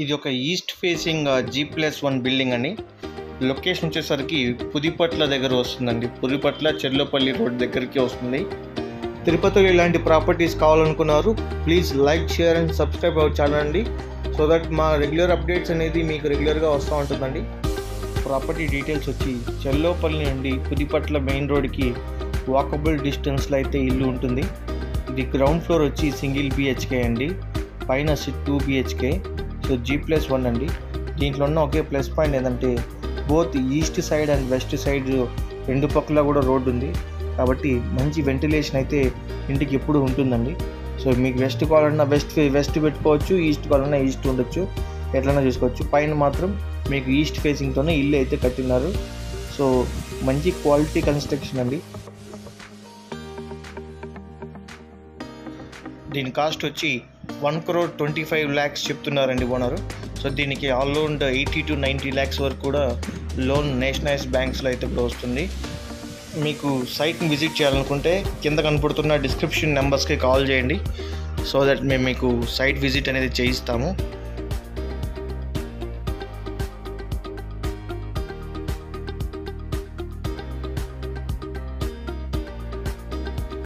ఇది ఒక east facing G+1 building అండి. లొకేషన్ వచ్చేసరికి పుదిపట్ల దగ్గర వస్తుందండి. పుదిపట్ల చెర్లోపల్లి రోడ్ దగ్గరికి వస్తుంది. తిరుపతిలో ఇలాంటి ప్రాపర్టీస్ కావాలనుకున్నారు, please like, share and subscribe our channel అండి. సో దట్ మా రెగ్యులర్ అప్డేట్స్ అనేది మీకు రెగ్యులర్గా వస్తూ ఉంటుందండి. ప్రాపర్టీ డీటెయిల్స్ వచ్చి చెర్లోపల్లి నుండి పుదిపట్ల మెయిన్ రోడ్కి వాకబుల్ డిస్టెన్స్లో అయితే ఇల్లు ఉంటుంది. ఇది గ్రౌండ్ ఫ్లోర్ వచ్చి సింగిల్ BHK అండి, పైన 2 BHK. సో G+1 అండి. దీంట్లో ఉన్న ఒకే ప్లస్ పాయింట్ ఏంటంటే both east side and west side రెండు పక్కల కూడా రోడ్డు ఉంది కాబట్టి మంచి వెంటిలేషన్ అయితే ఇంటికి ఎప్పుడు ఉంటుందండి. సో మీకు వెస్ట్ కావాలన్నా వెస్ట్ పెట్టుకోవచ్చు, ఈస్ట్ కావాలన్నా ఈస్ట్ ఉండొచ్చు, ఎట్లన్నా చూసుకోవచ్చు. పైన మాత్రం మీకు ఈస్ట్ ఫేసింగ్తోనే ఇల్లు అయితే కట్టినారు. సో మంచి క్వాలిటీ కన్స్ట్రక్షన్ అండి. దీని కాస్ట్ వచ్చి 1,25 lakhs చెప్తున్నారండి ఓనరు. సో దీనికి ఆల్రౌండ్ 80 to 90 lakhs వరకు కూడా లోన్ నేషనలైజ్ బ్యాంక్స్లో అయితే ఇప్పుడు వస్తుంది. మీకు సైట్ని విజిట్ చేయాలనుకుంటే కింద కనపడుతున్న డిస్క్రిప్షన్ నెంబర్స్కి కాల్ చేయండి. సో దట్ మేము మీకు సైట్ విజిట్ అనేది చేయిస్తాము.